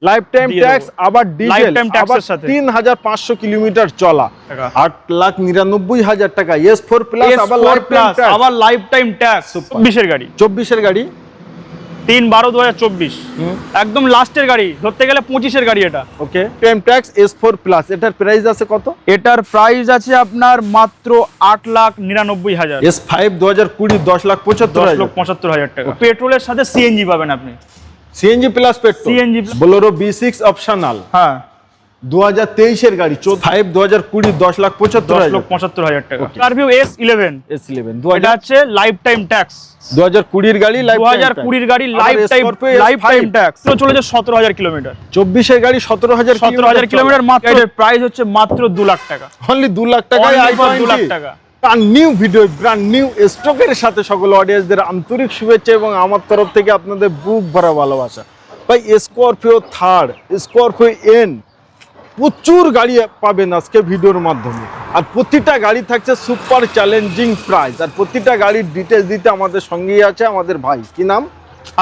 Life time tax, আবার diesel, আবার 3500 kilometre চলা, 8,99,000 টাকা। S4 প্লাস, আবার লাইফ টাইম ট্যাক্স। 24 এর গাড়ি, 24 এর গাড়ি, 3/12/2024, একদম লাস্টের গাড়ি, ধরতে গেলে 25 এর গাড়ি এটা। ওকে, টাইম ট্যাক্স S4 প্লাস, এটার প্রাইস আছে কত? এটার প্রাইস আছে আপনার মাত্র 8,99,000। S5 2020 10,75,000 টাকা। পেট্রোলের সাথে সিএনজি পাবেন আপনি। CNG plus petrol, CNG Bolero B6 optional, হ্যাঁ, 2023 এর গাড়ি, 5 2020 10,75,000 টাকা। স্করপিও S11, এটা হচ্ছে লাইফ টাইম ট্যাক্স। 2020 এর গাড়ি, 2020 এর গাড়ি, লাইফ টাইম ট্যাক্স। তো চলেছে 17,000 কিলোমিটার। 24 এর গাড়ি, 17,000 কিলোমিটার মাত্র। এর প্রাইস হচ্ছে মাত্র 2 লাখ টাকা। অনলি 2 লাখ টাকায় i20। 2 লাখ টাকা। নিউ ভিডিও, ব্র্যান্ড নিউ স্টকের সাথে সকল অডিয়েন্সদের আন্তরিক শুভেচ্ছা এবং আমার তরফ থেকে আপনাদের বুক ভরা ভালোবাসা। ভাই, স্করপিও থার্ড, স্করপিও এন, প্রচুর গাড়ি পাবেন আজকে ভিডিওর মাধ্যমে। আর প্রতিটা গাড়ি থাকছে সুপার চ্যালেঞ্জিং প্রাইস। আর প্রতিটা গাড়ির ডিটেলস দিতে আমাদের সঙ্গেই আছে আমাদের ভাই, কি নাম?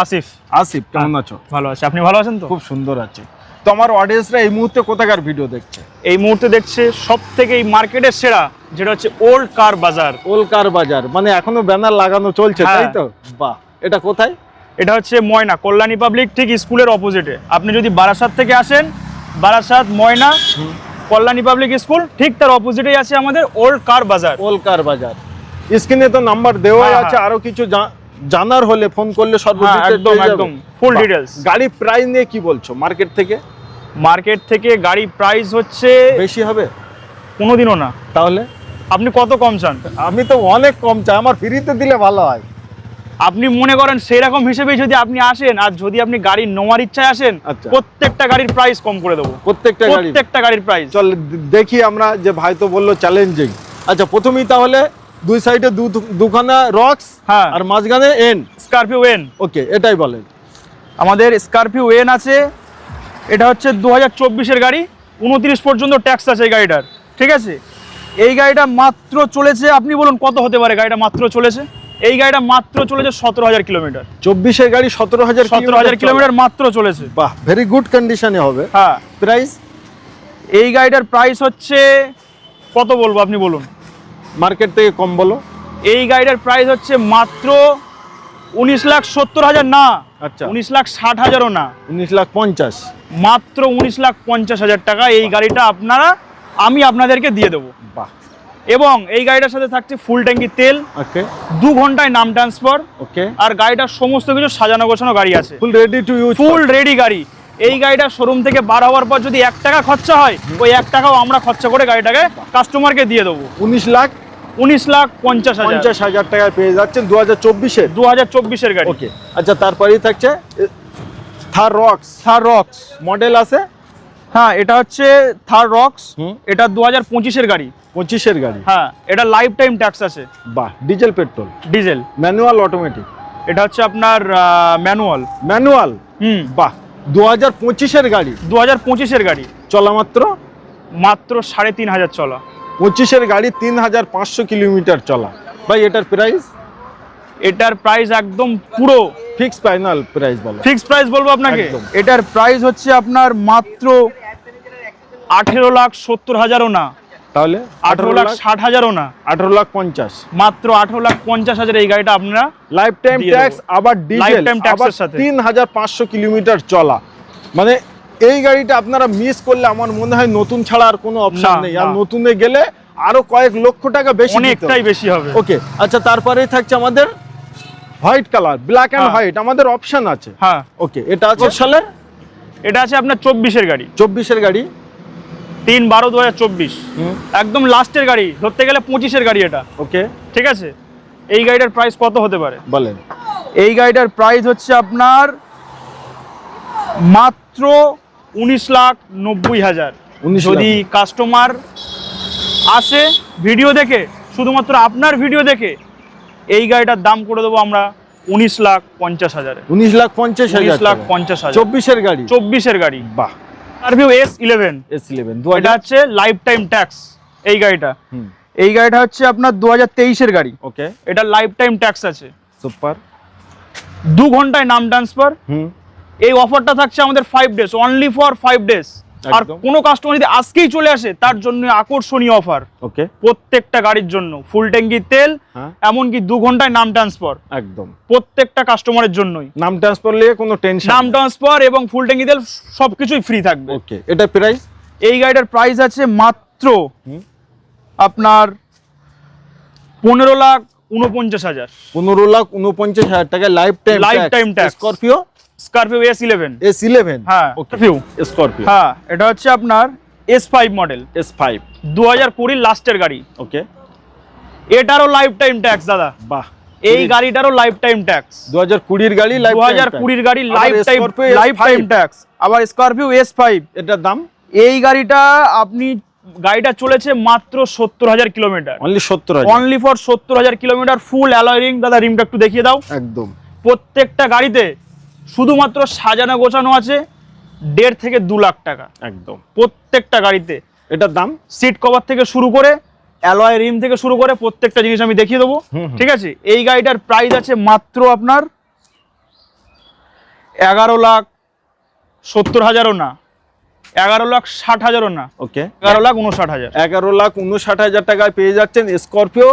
আসিফ। আসিফ, কেমন আছো? ভালো আছি, আপনি ভালো আছেন তো? খুব সুন্দর আছে। তো আমার অডিয়েন্সরা এই মুহূর্তে কোথাকার ভিডিও দেখছে? এই মুহূর্তে দেখছে সব থেকে এই মার্কেটের সেরা, যেটা হচ্ছে ওল্ড কার বাজার। ওল্ড কার বাজার মানে এখনো ব্যানার লাগানো চলছে, তাই তো? বাহ, এটা কোথায়? এটা হচ্ছে ময়না, কল্যাণী পাবলিক ঠিক স্কুলের অপোজিটে। আপনি যদি বারাসাত থেকে আসেন, বারাসাত ময়না কল্যাণী পাবলিক স্কুল, ঠিক তার অপোজিটেই আছে আমাদের ওল্ড কার বাজার। ওল্ড কার বাজার, স্ক্রিনে তো নাম্বার দেওয়াই আছে। আরো কিছু জানার হলে ফোন করলে একদম ফুল ডিটেইলস। গাড়ি প্রাইস নিয়ে কি বলছো? মার্কেট থেকে গাড়ি প্রাইস হচ্ছে বেশি হবে? কোনোদিনও না। তাহলে আপনি কত কম চান? আমি তো অনেক কম চাই, আমার ফ্রিতে দিলে ভালো হয়। আপনি মনে করেন সেই রকম হিসেবে যদি আপনি আসেন, আর যদি আপনি গাড়ি নেওয়ার ইচ্ছায় আসেন, প্রত্যেকটা গাড়ির প্রাইস কম করে দেবো। প্রত্যেকটা গাড়ির প্রাইস। চল দেখি আমরা, যে ভাই তো বললো চ্যালেঞ্জিং। আচ্ছা, প্রথমেই তাহলে দুই সাইডে দুখানা রক্স, হ্যাঁ, আর মাঝখানে এন, স্করপিও এন। ওকে, এটাই বলেন। আমাদের স্করপিও এন আছে, এটা হচ্ছে 2024 এর গাড়ি, 29 পর্যন্ত ট্যাক্স আছে এই গাড়িটার, ঠিক আছে? এই গাড়িটা মাত্র চলেছে, আপনি বলুন কত হতে পারে গাড়িটা মাত্র চলেছে? এই গাড়িটা মাত্র চলেছে 17,000 কিলোমিটার। 24 এর গাড়ি, 17,000 কিলোমিটার মাত্র চলেছে। বাহ, ভেরি গুড কন্ডিশনে হবে। হ্যাঁ। প্রাইস? এই গাড়িটার প্রাইস হচ্ছে কত বলবো, আপনি বলুন। মার্কেট থেকে কম বলো। এই গাড়িটার প্রাইস হচ্ছে মাত্র 19,70,000 না। আচ্ছা, 19,60,000ও না, 19,50,000, মাত্র 19,50,000 টাকা এই গাড়িটা আমি আপনাদেরকে দিয়ে দেবো। বাহ। এবং এই গাড়িটার সাথে থাকছে ফুল ট্যাঙ্কি তেল, ওকে, 2 ঘন্টায় নাম ট্রান্সফার, ওকে, আর গাড়িটার সমস্ত কিছু সাজানো গোছানো গাড়ি আছে, ফুল ready to use, full ready গাড়ি। এই গাড়িটা শোরুম থেকে বার হওয়ার পর যদি 1 টাকা খরচা হয়, ওই 1 টাকাও আমরা খরচা করে গাড়িটাকে কাস্টমারকে দিয়ে দেবো। 19,50,000 টাকায় পেয়ে যাচ্ছেন 2024 এর গাড়ি। ওকে, আচ্ছা, তারপরেই থাকছে থার রক্স মডেল আছে। হ্যাঁ, এটা হচ্ছে থার রক্স, এটা 2025 এর গাড়ি। 25 এর গাড়ি, হ্যাঁ, এটা লাইফ টাইম ট্যাক্স আছে। বাহ। Diesel, petrol? Diesel. Manual, automatic? এটা হচ্ছে আপনার ম্যানুয়াল। বাহ। 2025 এর গাড়ি, 2025 এর গাড়ি, চলা মাত্র 3,500 চলা। 25 এর গাড়ি, 3,500 কিলোমিটার চলা। ভাই, এটার প্রাইস একদম পুরো ফিক্স, ফাইনাল প্রাইস বলো। ফিক্স প্রাইস বলবো আপনাকে। এটার প্রাইস হচ্ছে আপনার মাত্র 18,70,000ও না, তাহলে 18,60,000ও না, 18,50,000, মাত্র 18,50,000 এই গাড়িটা আপনারা লাইফ টাইম ট্যাক্স, আবার ডিজেল, আবার 3,500 কিলোমিটার চলা। মানে এই গাড়িটা আপনারা মিস করলে আমার মনে হয় নতুন ছাড়া আর কোনো অপশন নেই। আর নতুনে গেলে আরো কয়েক লক্ষ টাকা বেশি, অনেকটাই বেশি হবে। ওকে, আচ্ছা, তারপরেই থাকছে আমাদের white colour, black and white, আমাদের অপশন আছে। হ্যাঁ, ওকে, এটা আছে সালে, এটা আছে আপনার 24 এর গাড়ি। 24 এর গাড়ি, 3/12/2024, একদম লাস্টের গাড়ি, ধরতে গেলে 25 এর গাড়ি এটা। ওকে, ঠিক আছে। এই গাড়িটার প্রাইস কত হতে পারে বলেন? এই গাড়িটার প্রাইস হচ্ছে আপনার মাত্র 19,90,000। যদি কাস্টমার আসে ভিডিও দেখে, শুধুমাত্র আপনার ভিডিও দেখে, এই গাড়িটার দাম করে দেবো আমরা 19,50,000। 19,50,000, 24 এর গাড়ি, 24 এর গাড়ি। বাহ। স্করপিও S11, এটা হচ্ছে লাইফ টাইম ট্যাক্স এই গাড়িটা। এই গাড়িটা হচ্ছে আপনার 2023 এর গাড়ি। ওকে, এটা লাইফ টাইম ট্যাক্স আছে। সুপার। 2 ঘন্টায় নাম ট্রান্সফার, এই অফারটা থাকছে আমাদের 5 ডেজ, অনলি ফর 5 ডেজ। আর একদম। কোনো কাস্টমার যদি আজকেই চলে আসে তার জন্য আকর্ষণীয় অফার, ওকে, প্রত্যেকটা গাড়ির জন্য ফুল ট্যাঙ্কি তেল, হ্যাঁ এমনকি 2 ঘন্টায় নাম ট্রান্সফার, একদম। প্রত্যেকটা কাস্টমারের জন্যই। নাম ট্রান্সফার নিয়ে কোনো টেনশন, নাম ট্রান্সফার এবং ফুল ট্যাঙ্কি তেল সবকিছুই ফ্রি থাকবে। ওকে। এটা প্রাইস এই গাড়িটার প্রাইস আছে মাত্র আপনার 15,49,000। 15,49,000 টাকা life time tax। Scorpio Scorpio S11। S11, হ্যাঁ স্করপিও স্করপিও, হ্যাঁ, এটা হচ্ছে আপনার S5 মডেল, S5, 2020 লাস্টের গাড়ি। ওকে। এটারও লাইফ টাইম ট্যাক্স দাদা, বাহ, এই গাড়িটারও লাইফ টাইম ট্যাক্স। 2020 এর গাড়ি, লাইফ 2020 গাড়ি, লাইফ টাইম ট্যাক্স। আবার স্করপিও S5, এটার দাম এই গাড়িটা গাড়িটা চলেছে মাত্র 70,000 kilometre, only 70,000, only for 70,000 kilometre. Full alloy ring দাদা, রিমটা একটু দেখিয়ে দাও। একদম। প্রত্যেকটা গাড়িতে শুধুমাত্র সাজানো গোছানো আছে 1.5 থেকে 2 লাখ টাকা, একদম প্রত্যেকটা গাড়িতে। এটার দাম সিট কভার থেকে শুরু করে অ্যালয় রিম থেকে শুরু করে প্রত্যেকটা জিনিস আমি দেখিয়ে দেবো, ঠিক আছে। এই গাড়িটার প্রাইস আছে মাত্র আপনার 11,70,000ও না, 11,60,000ও না, ওকে, 11,59,000। 11,59,000 টাকায় পেয়ে যাচ্ছেন Scorpio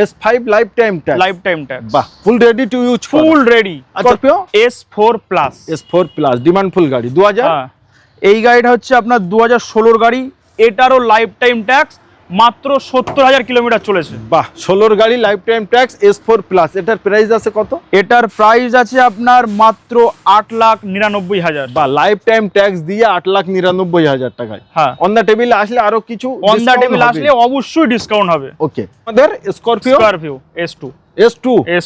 S5 lifetime tax. Lifetime tax, বাহ, full ready to use, full ready. Scorpio S4 plus, S4 plus demand full গাড়ি 2000। এই গাড়িটা হচ্ছে আপনার 2016 গাড়ি, এটারও লাইফ টাইম ট্যাক্স, মাত্র 70,000 কিলোমিটার চলেছে। বাহ, 16 গাড়ি life time tax S4 plus. এটার প্রাইস আছে কত? এটার প্রাইস আছে আপনার মাত্র 8,99,000। বা লাইফ টাইম ট্যাক্স দিয়ে 8,99,000 টাকায়। হ্যাঁ, অন দা টেবিল আসলে আরো কিছু অন দা টেবিল আসলে অবশ্যই ডিসকাউন্ট হবে। ওকে, আমাদের স্করপিও S2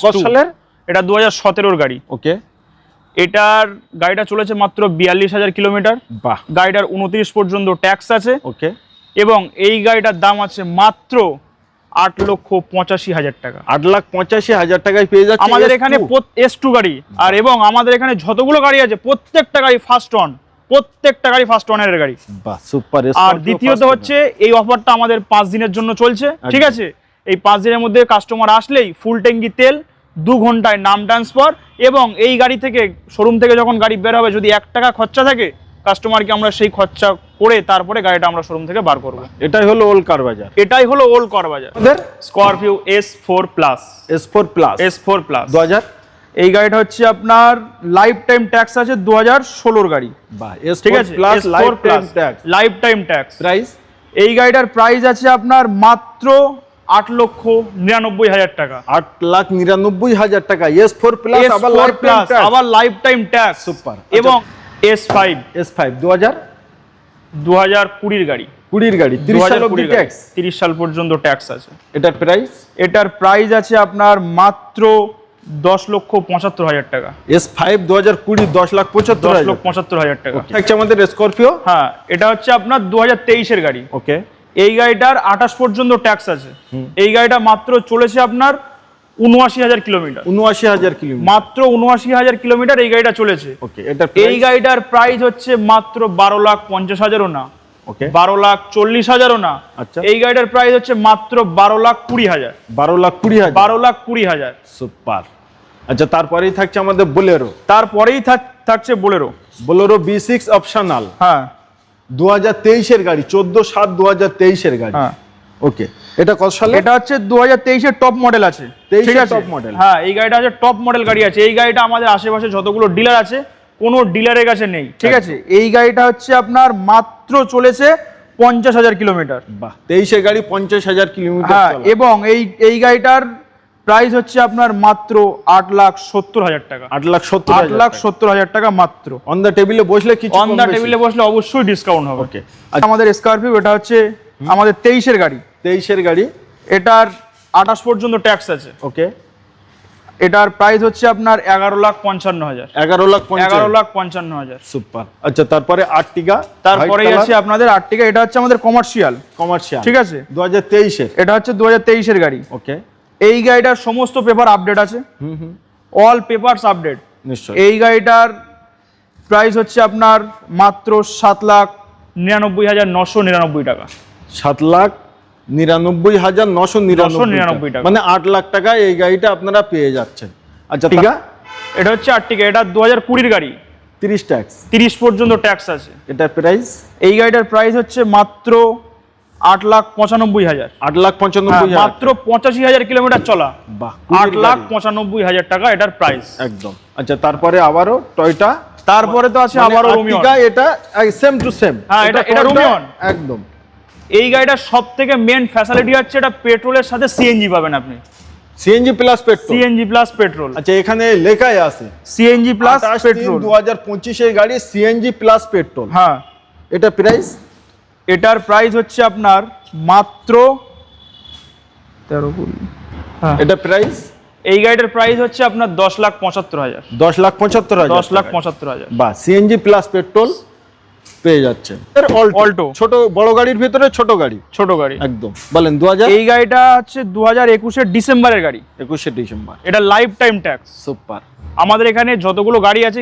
কত সালের? এটা 2017 এর গাড়ি। ওকে, এটার গাড়িটা চলেছে মাত্র 42,000 কিলোমিটার। বাহ, গাড়িটার 29 পর্যন্ত ট্যাক্স আছে, ওকে। এবং এই গাড়িটার দাম আছে মাত্র 8,85,000 টাকা। 8,85,000 টাকায় পেয়ে যাচ্ছে আমাদের এখানে S2 গাড়ি, আর এবং আমাদের এখানে যতগুলো গাড়ি আছে প্রত্যেকটা গাড়ি ফার্স্ট অন, প্রত্যেকটা গাড়ি ফার্স্ট অনের গাড়ি। বাহ, সুপার। আর দ্বিতীয়ত হচ্ছে এই অফারটা আমাদের 5 দিনের জন্য চলছে, ঠিক আছে। এই 5 দিনের মধ্যে কাস্টমার আসলেই ফুল ট্যাঙ্কি তেল, 2 ঘন্টায় নাম ট্রান্সফার, এবং এই গাড়ি থেকে শোরুম থেকে যখন গাড়ি বের হবে যদি 1 টাকা খরচা থাকে, কাস্টমারকে আমরা সেই খরচা করে তারপরে গাড়িটা আমরা শোরুম থেকে বার করব। এটাই হলো ওল্ড কার বাজার, এটাই হলো ওল্ড কার বাজার। আমাদের Scorpio S4 plus, S4 plus 2000। এই গাড়িটা হচ্ছে আপনার লাইফ টাইম ট্যাক্স আছে 2016 গাড়ি। বাহ, ঠিক S4 আছে, plus life time tax, lifetime tax. Price এই গাড়িটার প্রাইস আছে আপনার মাত্র 8,99,000 টাকা। 8,99,000 টাকা S4 প্লাস, আবার লাইফ টাইম ট্যাক্স, আবার লাইফ টাইম ট্যাক্স। সুপার। এবং S5 2020 এর গাড়ি, 20 গাড়ি, 30 সাল অবধি ট্যাক্স, 30 সাল পর্যন্ত ট্যাক্স আছে। এটার প্রাইস? এটার প্রাইস আছে আপনার মাত্র 10,75,000 টাকা। S5 2020 10,75,000, 10,75,000 টাকা। থাকছে আমাদের স্করপিও। হ্যাঁ, এটা হচ্ছে আপনার 2023 এর গাড়ি। ওকে, এই গাড়িটার 28 পর্যন্ত ট্যাক্স আছে। এই গাড়িটা মাত্র চলেছে আপনার 79,000 কিলোমিটার, 79,000 কিলোমিটার, মাত্র 79,000 কিলোমিটার এই গাড়িটা চলেছে। ওকে। এটার এই গাড়িটার প্রাইস হচ্ছে মাত্র 12,50,000ও না, ওকে, 12,40,000ও না। আচ্ছা, এই গাড়িটার প্রাইস হচ্ছে মাত্র 12,20,000, 12,20,000, 12,20,000। সুপার। আচ্ছা, তারপরেই থাকছে আমাদের বোলেরো। তারপরেই থাকছে বোলেরো B6 অপশনাল। হ্যাঁ, 2023 এর গাড়ি, 14/7/2023 এর গাড়ি। হ্যাঁ, ওকে। এটা কত সালে? এটা হচ্ছে 2023 এর টপ মডেল আছে, ঠিক আছে, টপ মডেল। হ্যাঁ, এই গাড়িটা আছে টপ মডেল গাড়ি আছে। এই গাড়িটা আমাদের আশেপাশে যতগুলো ডিলার আছে কোনো ডিলারের কাছে নেই, ঠিক আছে। এই গাড়িটা হচ্ছে আপনার মাত্র চলেছে 50,000 কিলোমিটার। বাহ, 23 এর গাড়ি 50,000 কিলোমিটার। হ্যাঁ, এবং এই গাড়িটার প্রাইস হচ্ছে আপনার মাত্র 8,70,000 টাকা, 8,70,000 টাকা মাত্র। অন দা টেবিলে বসলে কিছু অন দা টেবিলে বসলে অবশ্যই ডিসকাউন্ট হবে। ওকে। আমাদের স্করপিও, এটা হচ্ছে আমাদের 23 এর গাড়ি। 23 এর গাড়ি, এটার 28 পর্যন্ত ট্যাক্স আছে। ওকে। এটার প্রাইস হচ্ছে আপনার 11,55,000, 11,55,000, সুপার। আচ্ছা, তারপরে আর্টিগা। তারপরেই আছে আপনাদের আর্টিগা। এটা হচ্ছে আমাদের কমার্শিয়াল, ঠিক আছে, 2023 এর। এটা হচ্ছে 2023 এর গাড়ি। ওকে। এই গাড়িটার সমস্ত পেপার আপডেট আছে, অল পেপারস আপডেট। নিশ্চয়। এই গাড়িটার প্রাইস হচ্ছে আপনার মাত্র 7,99,999 টাকা, 7,99,999 টাকা, মানে 8 লাখ টাকা এই গাড়িটা আপনারা পেয়ে যাচ্ছেন। আচ্ছা, ঠিক আছে। এটা হচ্ছে আর্টিকা, এটা 2020 গাড়ি। 30 ট্যাক্স, 30 পর্যন্ত ট্যাক্স আছে। এটার প্রাইস এই গাড়িটার প্রাইস হচ্ছে মাত্র 8,95,000। 8,95,000, মাত্র 85,000 কিলোমিটার চলা। বাহ, 8,95,000 টাকা এটার প্রাইস। একদম। আচ্ছা, তারপরে আবারও টয়োটা, তারপরে তো আছে আবারও রোমিয়ন। এটা সেম টু সেম। হ্যাঁ, এটা রোমিয়ন একদম। এই গাড়িটার সবথেকে মেন ফ্যাসিলিটি হচ্ছে এটা পেট্রোলের সাথে সিএনজি পাবেন আপনি। CNG plus petrol, CNG plus petrol. আচ্ছা, এখানে লেখাই আছে সিএনজি প্লাস পেট্রোল। 2025 এর গাড়ি সিএনজি প্লাস পেট্রোল। হ্যাঁ, এটা প্রাইস, এটার প্রাইস হচ্ছে আপনার মাত্র 13। হ্যাঁ, এটা প্রাইস, এই গাড়িটার প্রাইস হচ্ছে আপনার 10,75,000। 10,75,000, 10,75,000। বাহ, সিএনজি প্লাস পেট্রোল পেয়ে যাচ্ছেন। অল্টো, ছোট বড় গাড়ির ভিতরে ছোট গাড়ি, ছোট গাড়ি একদম। বলেন 2000, এই গাড়িটা হচ্ছে 2021 ডিসেম্বরের গাড়ি। 21 ডিসেম্বর। এটা লাইফ টাইম ট্যাক্স। সুপার, আমাদের এখানে যতগুলো গাড়ি আছে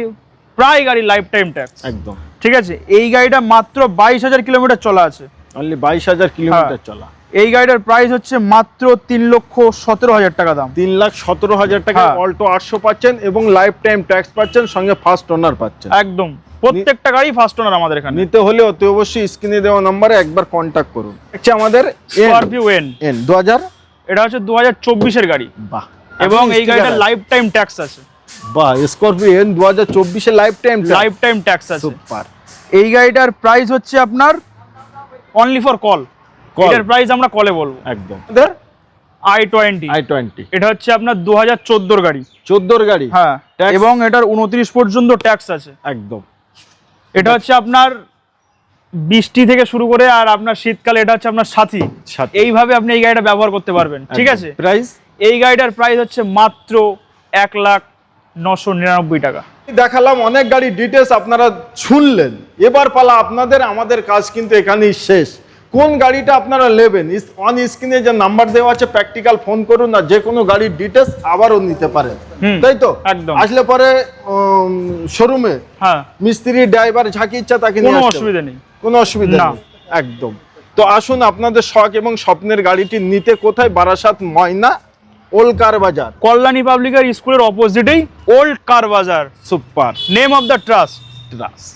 প্রায় গাড়ি লাইফ টাইম ট্যাক্স। একদম। ঠিক আছে, এই গাড়িটা মাত্র 22,000 কিলোমিটার চলা আছে। অনলি 22,000 কিলোমিটার চলা। এই গাড়িটার প্রাইস হচ্ছে মাত্র 3,17,000 টাকা দাম। 3,17,000 টাকা হ্যাঁ। অল্টো 800 পাচ্ছেন এবং লাইফ টাইম ট্যাক্স পাচ্ছেন, সঙ্গে ফার্স্ট ওনার পাচ্ছেন। একদম, প্রত্যেকটা গাড়ি ফার্স্ট ওনার আমাদের এখানে। নিতে হলে অতি অবশ্যই স্ক্রিনে দেওয়া নম্বরে একবার কন্ট্যাক্ট করুন। আচ্ছা, আমাদের স্করপিও এন 2000, এটা হচ্ছে 2024 এর গাড়ি বাহ, এবং এই গাড়িটা লাইফ টাইম ট্যাক্স আছে। বাহ, স্করপিও এন 2024 এ লাইফ টাইম ট্যাক্স আছে। সুপার। এই গাড়িটার প্রাইস হচ্ছে আপনার অনলি ফর কল। এটার প্রাইস আমরা কলে বলবো। একদম। আমাদের i20, i20, এটা হচ্ছে আপনার 2014 গাড়ি। 14 গাড়ি। হ্যাঁ, Tax? এবং এটার 29 পর্যন্ত ট্যাক্স আছে। একদম। এটা হচ্ছে আপনার বৃষ্টি থেকে শুরু করে আর আপনার শীতকালে এটা হচ্ছে আপনার সাথী। এইভাবে আপনি এই গাড়িটা ব্যবহার করতে পারবেন। ঠিক আছে, প্রাইস, এই গাড়িটার প্রাইস হচ্ছে মাত্র 1,999,000 টাকা। দেখালাম অনেক গাড়ি ডিটেলস, আপনারা শুনলেন। এবার পালা আপনাদের। আমাদের কাজ কিন্তু এখানেই শেষ। কোন গাড়িটা আপনারা নেবেন, অন স্ক্রিনে যে নাম্বার দেওয়া আছে প্র্যাকটিক্যাল ফোন করুন, না যে কোনো গাড়ির ডিটেলস আবারও নিতে পারেন। তাই তো? একদম। আসলে পরে শোরুমে হ্যাঁ, মিস্ত্রি, ড্রাইভার যাকে ইচ্ছা তাকে নিয়ে কোনো আসতে অসুবিধা নেই। কোনো অসুবিধা না। নেই, একদম। তো আসুন, আপনাদের শখ এবং স্বপ্নের গাড়িটি নিতে কোথায়? বারাসাত ময়না ওল্ড কার বাজার, কল্যাণী পাবলিক স্কুলের অপোজিটেই ওল্ড কার বাজার। Super, name of the trust. Trust.